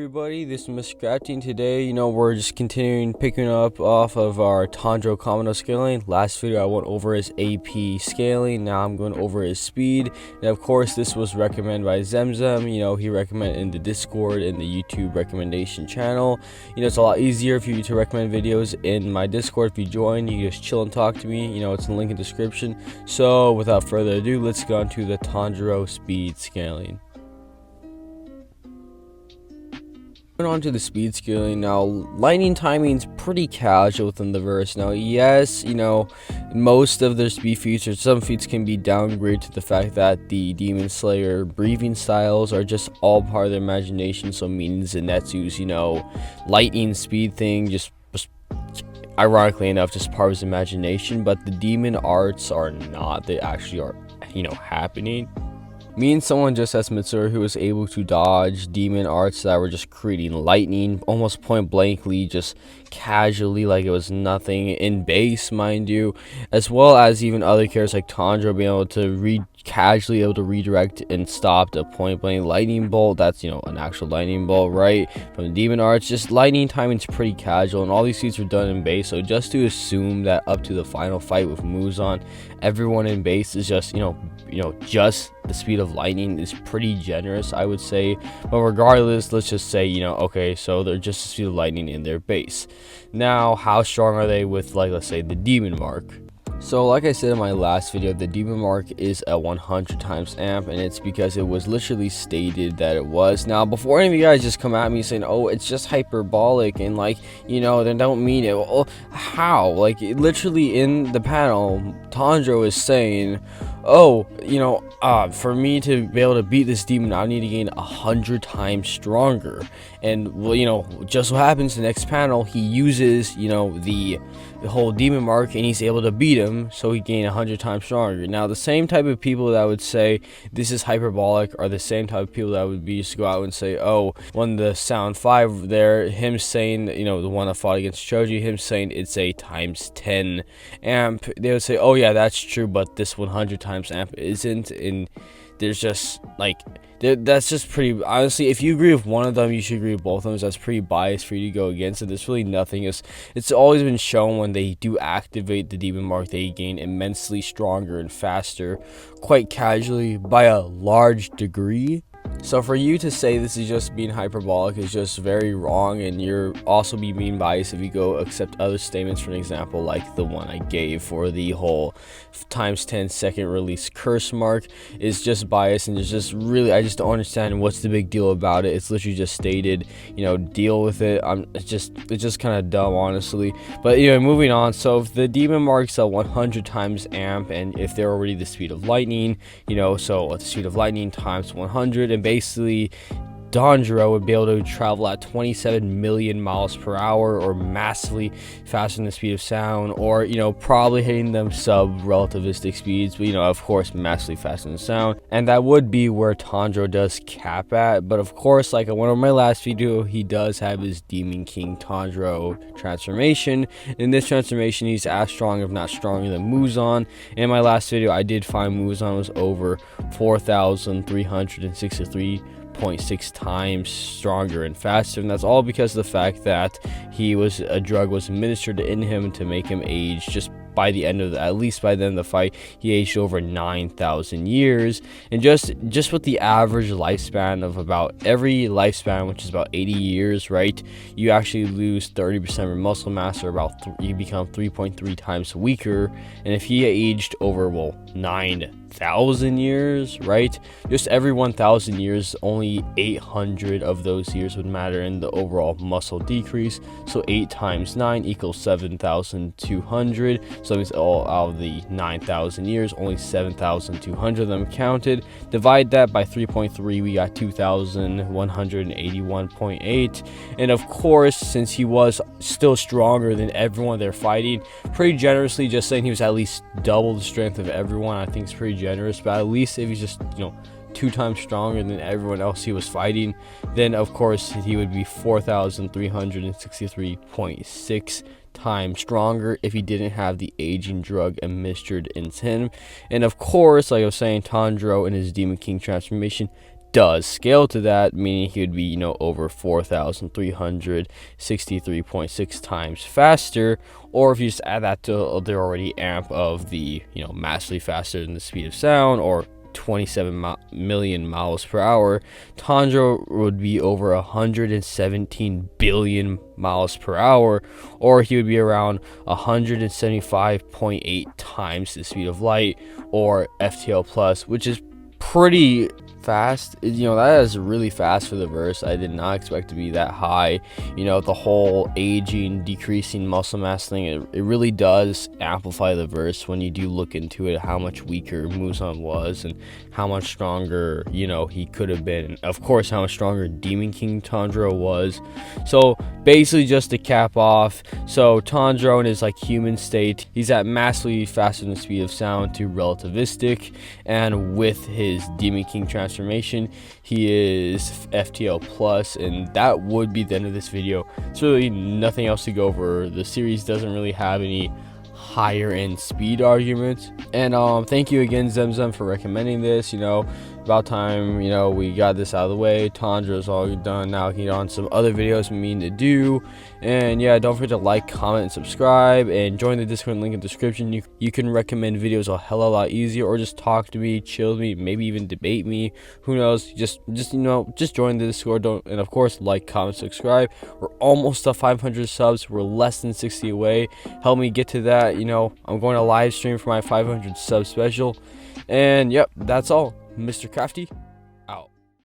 everybody, this is Mr. Crafting. Today, we're just continuing picking up off of our Tanjiro Kamino scaling. Last video I went over his AP scaling, now I'm going over his speed. And of course, this was recommended by Zemzem. He recommended in the Discord and the YouTube recommendation channel. It's a lot easier for you to recommend videos in my Discord. If you join, you just chill and talk to me. It's in the link in the description. So without further ado, let's go on to the Tanjiro speed scaling. On to the speed scaling now. Lightning timing's pretty casual within the verse. Now, yes, most of their speed feats or some feats can be downgraded to the fact that the Demon Slayer breathing styles are just all part of their imagination. So meaning Zenitsu's, lightning speed thing just ironically enough just part of his imagination, but the demon arts are not. They actually are, happening. Me and someone just as Mitsuru who was able to dodge demon arts that were just creating lightning almost point blankly, just casually, like it was nothing in base, mind you, as well as even other characters like Tanjiro being able to casually able to redirect and stop the point blank lightning bolt. That's an actual lightning bolt right from the demon arts. Just lightning timing's pretty casual, and all these feats were done in base. So just to assume that up to the final fight with Muzan, everyone in base is just just the speed of lightning is pretty generous, I would say. But regardless, let's just say okay, so they're just the speed of lightning in their base. Now, how strong are they with, like, let's say the demon mark? So like I said in my last video, the demon mark is a 100 times amp, and it's because it was literally stated that it was. Now, before any of you guys just come at me saying, oh, it's just hyperbolic and they don't mean it. Well, how? Literally in the panel, Tanjiro is saying, oh, for me to be able to beat this demon, I need to gain 100 times stronger. And just so happens the next panel he uses the whole demon mark and he's able to beat him, so he gained 100 times stronger. Now, the same type of people that would say this is hyperbolic are the same type of people that would be just go out and say, oh, when the sound 5 there, him saying the one that fought against Choji, him saying it's a times 10 amp, they would say, oh yeah, that's true, but this 100 times amp isn't. And there's just that's just pretty, honestly, if you agree with one of them, you should agree with both of them. That's pretty biased for you to go against it. There's really nothing. It's always been shown when they do activate the demon mark, they gain immensely stronger and faster quite casually by a large degree. So for you to say this is just being hyperbolic is just very wrong, and you're also being biased if you go accept other statements. For an example, like the one I gave for the whole times 10 second release curse mark is just biased, and it's just really, I just don't understand what's the big deal about it. It's literally just stated, deal with it. It's just kind of dumb, honestly. But moving on. So if the demon marks a 100 times amp, and if they're already the speed of lightning, so the speed of lightning times 100, and basically Tanjiro would be able to travel at 27 million miles per hour, or massively faster than the speed of sound, or probably hitting them sub-relativistic speeds, but of course massively faster than sound. And that would be where Tanjiro does cap at. But of course, like I went over my last video, he does have his Demon King Tanjiro transformation. In this transformation, he's as strong, if not stronger, than Muzan. In my last video, I did find Muzan was over 4,363.6 times stronger and faster, and that's all because of the fact that a drug was administered in him to make him age just by the end of at least by the end of the fight, he aged over 9,000 years. And just with the average lifespan of about every lifespan, which is about 80 years, right, you actually lose 30% of your muscle mass, or you become 3.3 times weaker. And if he aged over 9,000 years, right, just every 1,000 years, only 800 of those years would matter in the overall muscle decrease. So 8 times 9 equals 7,200. So that means all out of the 9,000 years, only 7,200 of them counted. Divide that by 3.3, we got 2,181.8. And of course, since he was still stronger than everyone they're fighting, pretty generously just saying he was at least double the strength of everyone, I think is pretty generous. But at least if he's just 2 times stronger than everyone else he was fighting, then of course he would be 4,363.6 times stronger if he didn't have the aging drug administered into him. And of course, like I was saying, Tanjiro in his Demon King transformation does scale to that, meaning he would be, you know, over 4,363.6 times faster. Or if you just add that to the already amp of the, you know, massively faster than the speed of sound, or 27 million miles per hour, Tanjiro would be over 117 billion miles per hour, or he would be around 175.8 times the speed of light, or FTL plus, which is pretty fast. You know, that is really fast for the verse. I did not expect to be that high. You know, the whole aging, decreasing muscle mass thing, it really does amplify the verse when you do look into it, how much weaker Muzan was and how much stronger, you know, he could have been, and of course how much stronger Demon King Tanjiro was. So basically, just to cap off, so Tanjiro in his like human state, he's at massively faster than the speed of sound to relativistic, and with his Demon King transformation, he is FTL plus, and that would be the end of this video. It's really nothing else to go over. The series doesn't really have any higher end speed arguments. And thank you again, Zemzem, for recommending this. You know, about time, you know, we got this out of the way. Tanjiro's all done. Now he on some other videos we mean to do. And yeah, don't forget to like, comment, and subscribe, and join the Discord link in the description. You can recommend videos a hell of a lot easier, or just talk to me, chill with me, maybe even debate me. Who knows? Just you know, just join the Discord. And of course, like, comment, subscribe. We're almost to 500 subs. We're less than 60 away. Help me get to that. You know, I'm going to live stream for my 500 sub special. And yep, that's all. Mr. Crafty